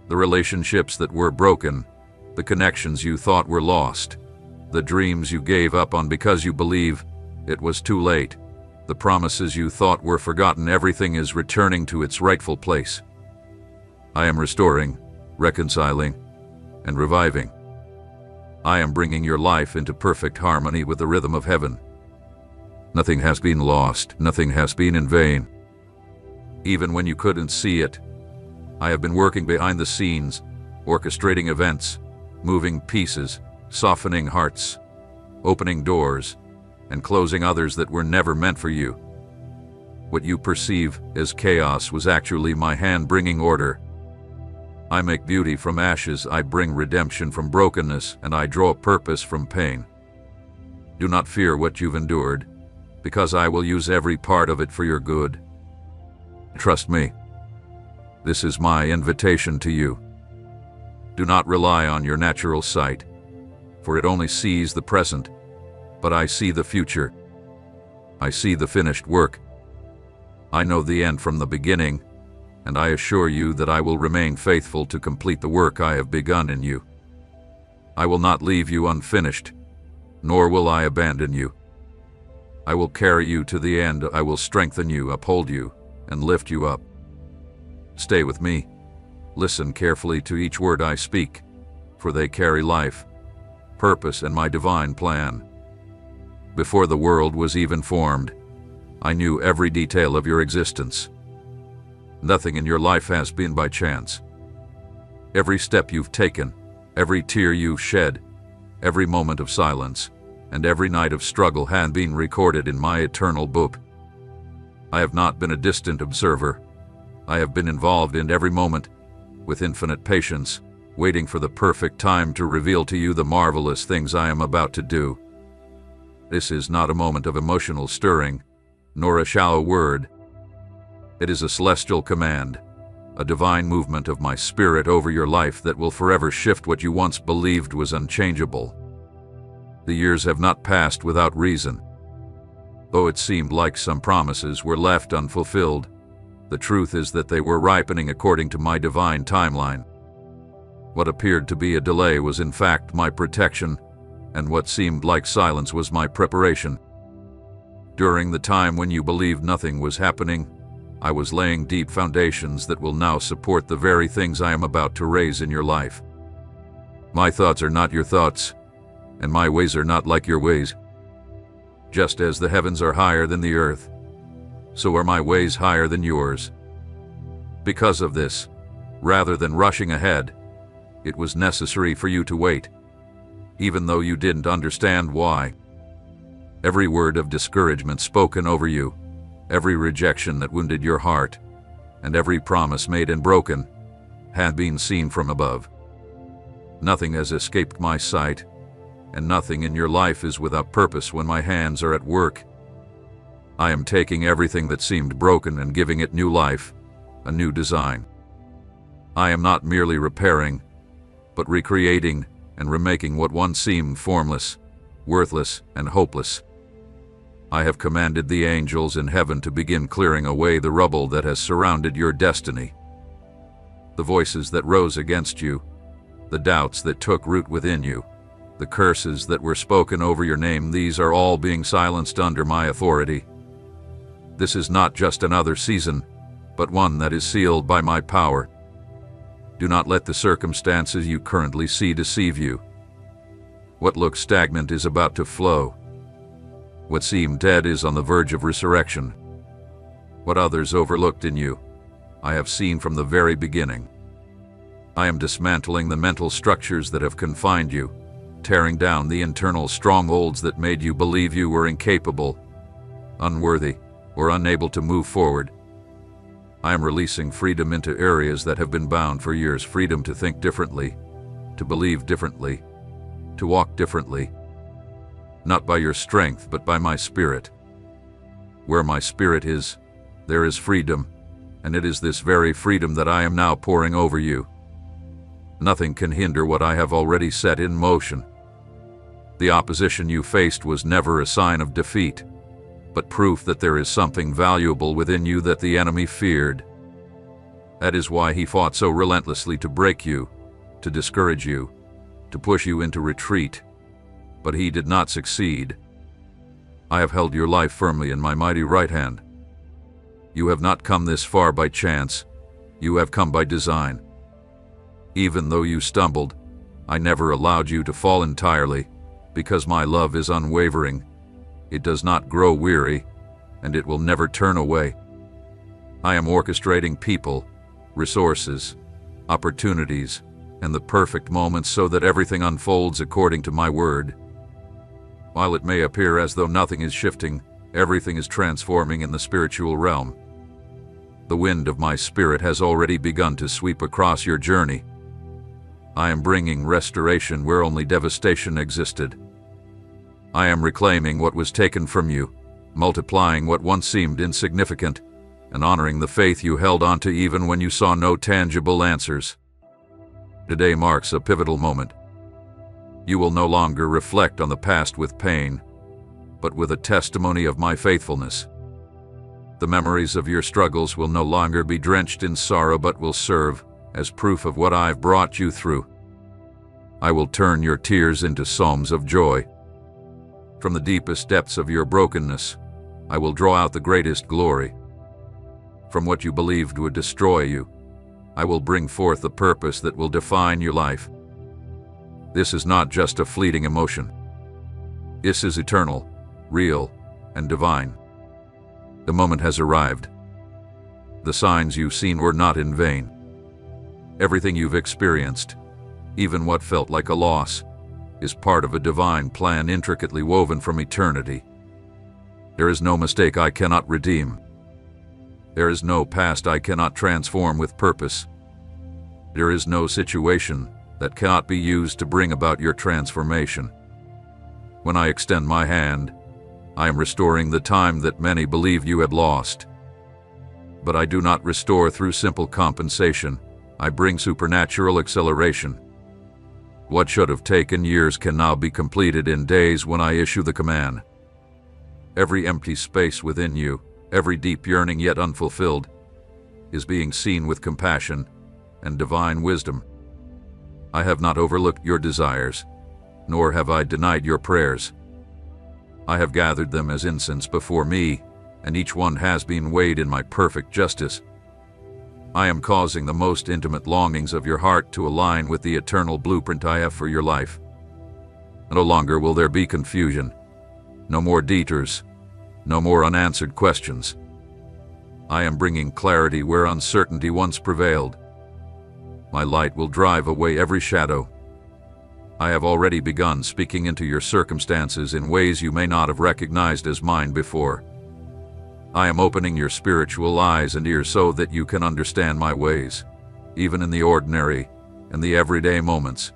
The relationships that were broken, the connections you thought were lost, the dreams you gave up on because you believe it was too late, the promises you thought were forgotten, everything is returning to its rightful place. I am restoring, reconciling, and reviving. I am bringing your life into perfect harmony with the rhythm of heaven. Nothing has been lost, nothing has been in vain. Even when you couldn't see it, I have been working behind the scenes, orchestrating events, moving pieces, softening hearts, opening doors, and closing others that were never meant for you. What you perceive as chaos was actually my hand bringing order. I make beauty from ashes, I bring redemption from brokenness, and I draw purpose from pain. Do not fear what you've endured, because I will use every part of it for your good. Trust me. This is my invitation to you. Do not rely on your natural sight, for it only sees the present, but I see the future. I see the finished work. I know the end from the beginning, and I assure you that I will remain faithful to complete the work I have begun in you. I will not leave you unfinished, nor will I abandon you. I will carry you to the end. I will strengthen you, uphold you, and lift you up. Stay with me. Listen carefully to each word I speak, for they carry life, purpose, and my divine plan. Before the world was even formed, I knew every detail of your existence. Nothing in your life has been by chance. Every step you've taken, every tear you've shed, every moment of silence, and every night of struggle had been recorded in my eternal book. I have not been a distant observer. I have been involved in every moment, with infinite patience, waiting for the perfect time to reveal to you the marvelous things I am about to do. This is not a moment of emotional stirring, nor a shallow word. It is a celestial command, a divine movement of my spirit over your life that will forever shift what you once believed was unchangeable. The years have not passed without reason. Though it seemed like some promises were left unfulfilled, the truth is that they were ripening according to my divine timeline. What appeared to be a delay was in fact my protection, and what seemed like silence was my preparation. During the time when you believed nothing was happening, I was laying deep foundations that will now support the very things I am about to raise in your life. My thoughts are not your thoughts, and my ways are not like your ways. Just as the heavens are higher than the earth, so are my ways higher than yours. Because of this, rather than rushing ahead, it was necessary for you to wait, even though you didn't understand why. Every word of discouragement spoken over you, every rejection that wounded your heart, and every promise made and broken, had been seen from above. Nothing has escaped my sight, and nothing in your life is without purpose when my hands are at work. I am taking everything that seemed broken and giving it new life, a new design. I am not merely repairing, but recreating and remaking what once seemed formless, worthless, and hopeless. I have commanded the angels in heaven to begin clearing away the rubble that has surrounded your destiny. The voices that rose against you, the doubts that took root within you, the curses that were spoken over your name, these are all being silenced under my authority. This is not just another season, but one that is sealed by my power. Do not let the circumstances you currently see deceive you. What looks stagnant is about to flow. What seemed dead is on the verge of resurrection. What others overlooked in you, I have seen from the very beginning. I am dismantling the mental structures that have confined you, tearing down the internal strongholds that made you believe you were incapable, unworthy, or unable to move forward. I am releasing freedom into areas that have been bound for years, freedom to think differently, to believe differently, to walk differently, not by your strength but by my Spirit. Where my Spirit is, there is freedom, and it is this very freedom that I am now pouring over you. Nothing can hinder what I have already set in motion. The opposition you faced was never a sign of defeat, but proof that there is something valuable within you that the enemy feared. That is why he fought so relentlessly to break you, to discourage you, to push you into retreat. But he did not succeed. I have held your life firmly in my mighty right hand. You have not come this far by chance. You have come by design. Even though you stumbled, I never allowed you to fall entirely, because my love is unwavering. It does not grow weary, and it will never turn away. I am orchestrating people, resources, opportunities, and the perfect moments so that everything unfolds according to my word. While it may appear as though nothing is shifting, everything is transforming in the spiritual realm. The wind of my Spirit has already begun to sweep across your journey. I am bringing restoration where only devastation existed. I am reclaiming what was taken from you, multiplying what once seemed insignificant, and honoring the faith you held onto even when you saw no tangible answers. Today marks a pivotal moment. You will no longer reflect on the past with pain, but with a testimony of my faithfulness. The memories of your struggles will no longer be drenched in sorrow but will serve as proof of what I've brought you through. I will turn your tears into psalms of joy. From the deepest depths of your brokenness, I will draw out the greatest glory. From what you believed would destroy you, I will bring forth the purpose that will define your life. This is not just a fleeting emotion. This is eternal, real, and divine. The moment has arrived. The signs you've seen were not in vain. Everything you've experienced, even what felt like a loss, is part of a divine plan intricately woven from eternity. There is no mistake I cannot redeem. There is no past I cannot transform with purpose. There is no situation that cannot be used to bring about your transformation. When I extend my hand, I am restoring the time that many believed you had lost. But I do not restore through simple compensation. I bring supernatural acceleration. What should have taken years can now be completed in days when I issue the command. Every empty space within you, every deep yearning yet unfulfilled, is being seen with compassion and divine wisdom. I have not overlooked your desires, nor have I denied your prayers. I have gathered them as incense before me, and each one has been weighed in my perfect justice. I am causing the most intimate longings of your heart to align with the eternal blueprint I have for your life. No longer will there be confusion, no more detours, no more unanswered questions. I am bringing clarity where uncertainty once prevailed. My light will drive away every shadow. I have already begun speaking into your circumstances in ways you may not have recognized as mine before. I am opening your spiritual eyes and ears so that you can understand my ways, even in the ordinary and the everyday moments.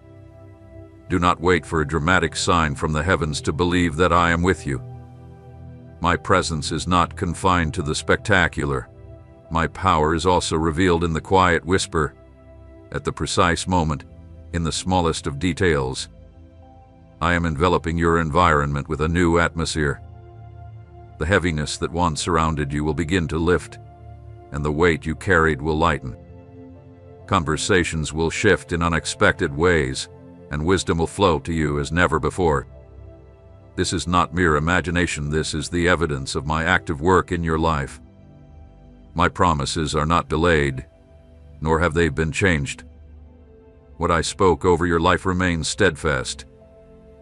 Do not wait for a dramatic sign from the heavens to believe that I am with you. My presence is not confined to the spectacular. My power is also revealed in the quiet whisper, at the precise moment, in the smallest of details. I am enveloping your environment with a new atmosphere. The heaviness that once surrounded you will begin to lift, and the weight you carried will lighten. Conversations will shift in unexpected ways, and wisdom will flow to you as never before. This is not mere imagination, this is the evidence of my active work in your life. My promises are not delayed, nor have they been changed. What I spoke over your life remains steadfast,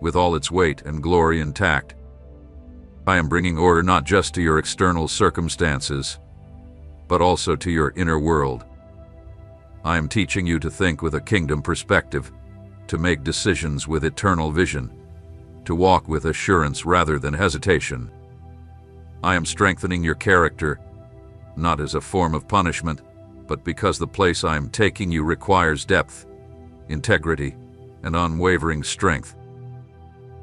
with all its weight and glory intact. I am bringing order not just to your external circumstances, but also to your inner world. I am teaching you to think with a kingdom perspective, to make decisions with eternal vision, to walk with assurance rather than hesitation. I am strengthening your character, not as a form of punishment, but because the place I am taking you requires depth, integrity, and unwavering strength.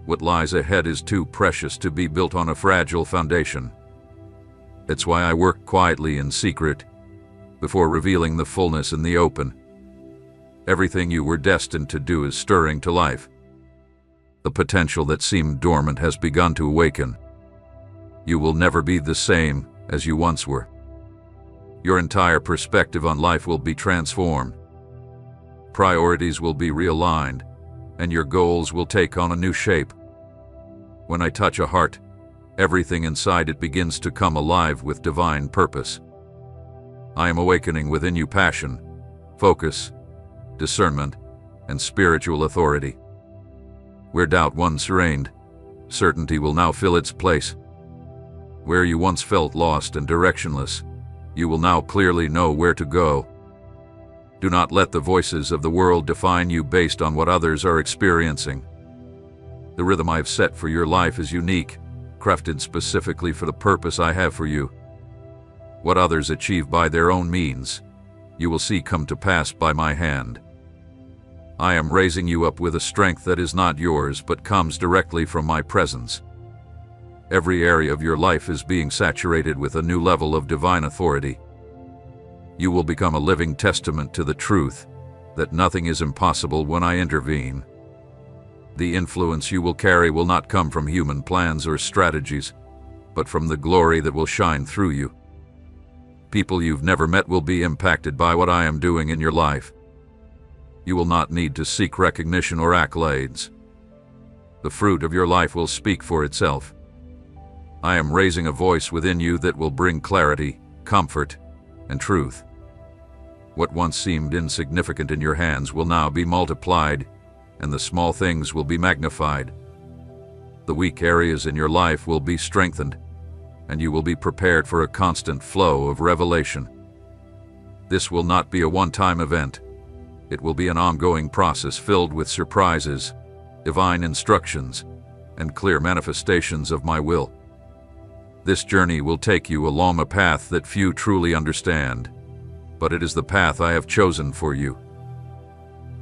What lies ahead is too precious to be built on a fragile foundation. It's why I work quietly in secret, before revealing the fullness in the open. Everything you were destined to do is stirring to life. The potential that seemed dormant has begun to awaken. You will never be the same as you once were. Your entire perspective on life will be transformed. Priorities will be realigned, and your goals will take on a new shape. When I touch a heart, everything inside it begins to come alive with divine purpose. I am awakening within you passion, focus, discernment, and spiritual authority. Where doubt once reigned, certainty will now fill its place. Where you once felt lost and directionless, you will now clearly know where to go. Do not let the voices of the world define you based on what others are experiencing. The rhythm I have set for your life is unique, crafted specifically for the purpose I have for you. What others achieve by their own means, you will see come to pass by my hand. I am raising you up with a strength that is not yours but comes directly from my presence. Every area of your life is being saturated with a new level of divine authority. You will become a living testament to the truth that nothing is impossible when I intervene. The influence you will carry will not come from human plans or strategies, but from the glory that will shine through you. People you've never met will be impacted by what I am doing in your life. You will not need to seek recognition or accolades. The fruit of your life will speak for itself. I am raising a voice within you that will bring clarity, comfort, and truth. What once seemed insignificant in your hands will now be multiplied, and the small things will be magnified. The weak areas in your life will be strengthened, and you will be prepared for a constant flow of revelation. This will not be a one-time event. It will be an ongoing process filled with surprises, divine instructions, and clear manifestations of my will. This journey will take you along a path that few truly understand, but it is the path I have chosen for you.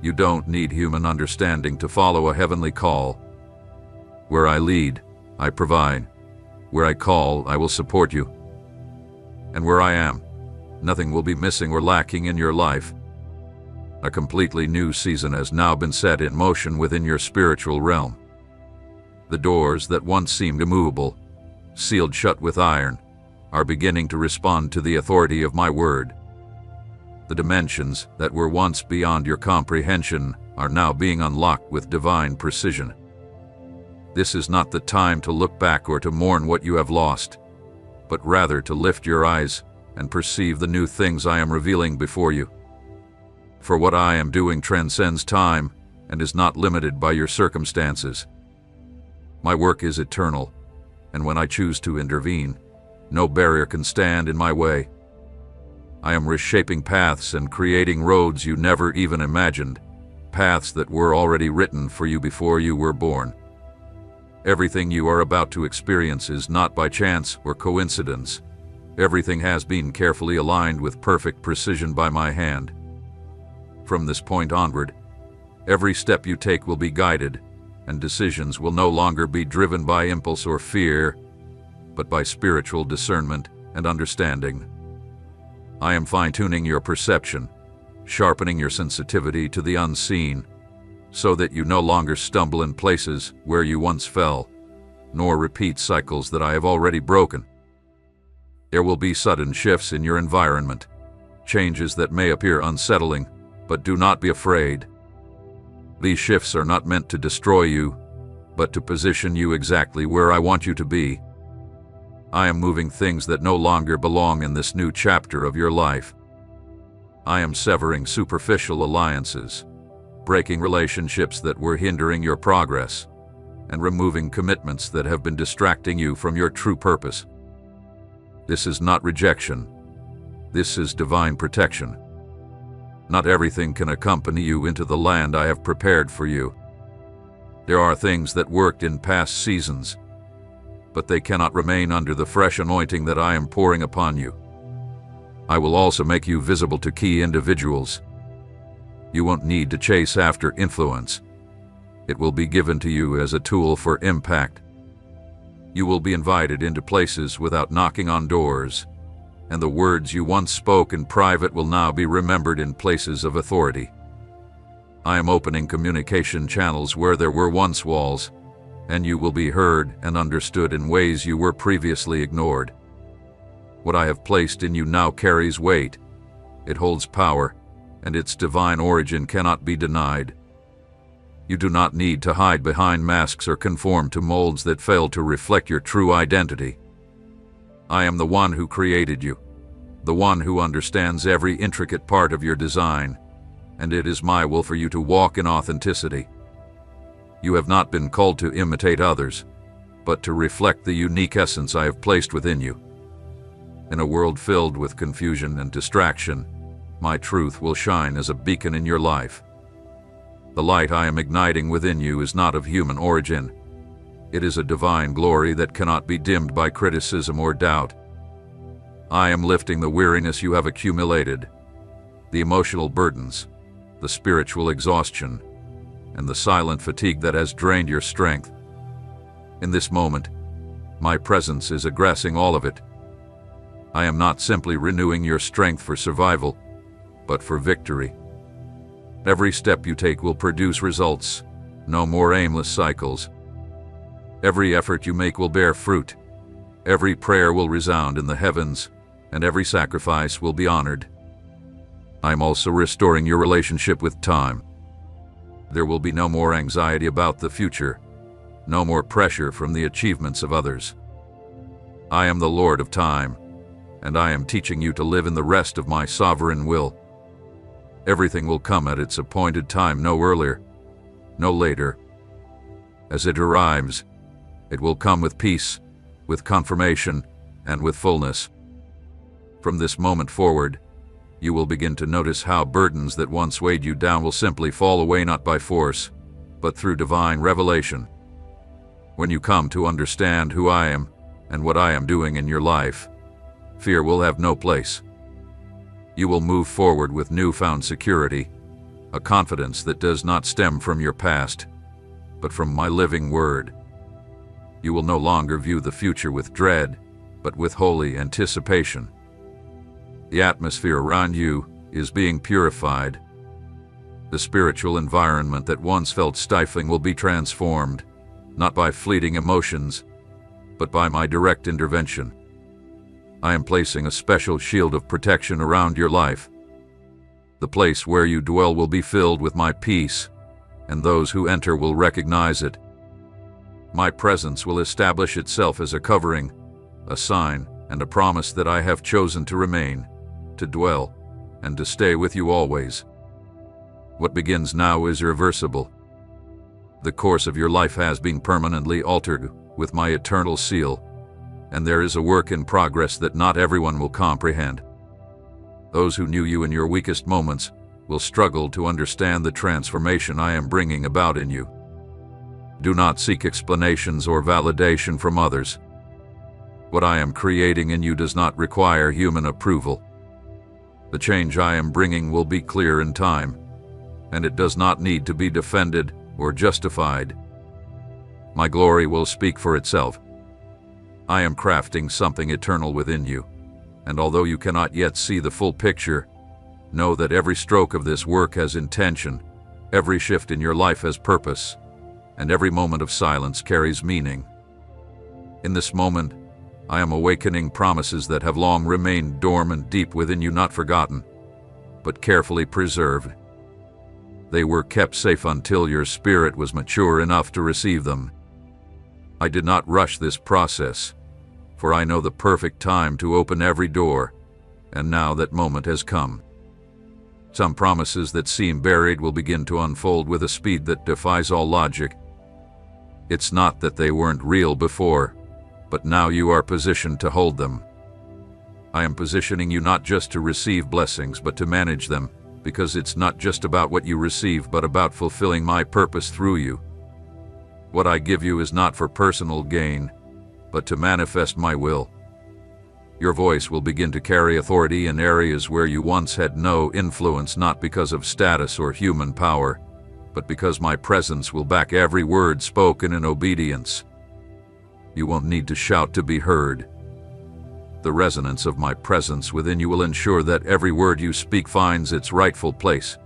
You don't need human understanding to follow a heavenly call. Where I lead, I provide. Where I call, I will support you. And where I am, nothing will be missing or lacking in your life. A completely new season has now been set in motion within your spiritual realm. The doors that once seemed immovable, sealed shut with iron, are beginning to respond to the authority of my word. The dimensions that were once beyond your comprehension are now being unlocked with divine precision. This is not the time to look back or to mourn what you have lost, but rather to lift your eyes and perceive the new things I am revealing before you. For what I am doing transcends time and is not limited by your circumstances. My work is eternal, and when I choose to intervene, no barrier can stand in my way. I am reshaping paths and creating roads you never even imagined, paths that were already written for you before you were born. Everything you are about to experience is not by chance or coincidence. Everything has been carefully aligned with perfect precision by my hand. From this point onward, every step you take will be guided, and decisions will no longer be driven by impulse or fear, but by spiritual discernment and understanding. I am fine-tuning your perception, sharpening your sensitivity to the unseen, so that you no longer stumble in places where you once fell, nor repeat cycles that I have already broken. There will be sudden shifts in your environment, changes that may appear unsettling, but do not be afraid. These shifts are not meant to destroy you, but to position you exactly where I want you to be. I am moving things that no longer belong in this new chapter of your life. I am severing superficial alliances, breaking relationships that were hindering your progress, and removing commitments that have been distracting you from your true purpose. This is not rejection. This is divine protection. Not everything can accompany you into the land I have prepared for you. There are things that worked in past seasons, but they cannot remain under the fresh anointing that I am pouring upon you. I will also make you visible to key individuals. You won't need to chase after influence. It will be given to you as a tool for impact. You will be invited into places without knocking on doors, and the words you once spoke in private will now be remembered in places of authority. I am opening communication channels where there were once walls, and you will be heard and understood in ways you were previously ignored. What I have placed in you now carries weight. It holds power, and its divine origin cannot be denied. You do not need to hide behind masks or conform to molds that fail to reflect your true identity. I am the one who created you, the one who understands every intricate part of your design, and it is my will for you to walk in authenticity. You have not been called to imitate others, but to reflect the unique essence I have placed within you. In a world filled with confusion and distraction, my truth will shine as a beacon in your life. The light I am igniting within you is not of human origin. It is a divine glory that cannot be dimmed by criticism or doubt. I am lifting the weariness you have accumulated, the emotional burdens, the spiritual exhaustion, and the silent fatigue that has drained your strength. In this moment, my presence is aggressing all of it. I am not simply renewing your strength for survival, but for victory. Every step you take will produce results, no more aimless cycles. Every effort you make will bear fruit. Every prayer will resound in the heavens, and every sacrifice will be honored. I am also restoring your relationship with time. There will be no more anxiety about the future, no more pressure from the achievements of others. I am the Lord of time, and I am teaching you to live in the rest of my sovereign will. Everything will come at its appointed time, no earlier, no later. As it arrives, it will come with peace, with confirmation, and with fullness. From this moment forward, you will begin to notice how burdens that once weighed you down will simply fall away, not by force, but through divine revelation. When you come to understand who I am and what I am doing in your life, fear will have no place. You will move forward with newfound security, a confidence that does not stem from your past, but from my living word. You will no longer view the future with dread, but with holy anticipation. The atmosphere around you is being purified. The spiritual environment that once felt stifling will be transformed, not by fleeting emotions, but by my direct intervention. I am placing a special shield of protection around your life. The place where you dwell will be filled with my peace, and those who enter will recognize it. My presence will establish itself as a covering, a sign, and a promise that I have chosen to remain, to dwell, and to stay with you always. What begins now is irreversible. The course of your life has been permanently altered with my eternal seal, and there is a work in progress that not everyone will comprehend. Those who knew you in your weakest moments will struggle to understand the transformation I am bringing about in you. Do not seek explanations or validation from others. What I am creating in you does not require human approval. The change I am bringing will be clear in time, and it does not need to be defended or justified. My glory will speak for itself. I am crafting something eternal within you, and although you cannot yet see the full picture, know that every stroke of this work has intention, every shift in your life has purpose, and every moment of silence carries meaning. In this moment, I am awakening promises that have long remained dormant deep within you, not forgotten, but carefully preserved. They were kept safe until your spirit was mature enough to receive them. I did not rush this process, for I know the perfect time to open every door, and now that moment has come. Some promises that seem buried will begin to unfold with a speed that defies all logic. It's not that they weren't real before, but now you are positioned to hold them. I am positioning you not just to receive blessings, but to manage them, because it's not just about what you receive, but about fulfilling my purpose through you. What I give you is not for personal gain, but to manifest my will. Your voice will begin to carry authority in areas where you once had no influence, not because of status or human power, but because my presence will back every word spoken in obedience. You won't need to shout to be heard. The resonance of my presence within you will ensure that every word you speak finds its rightful place.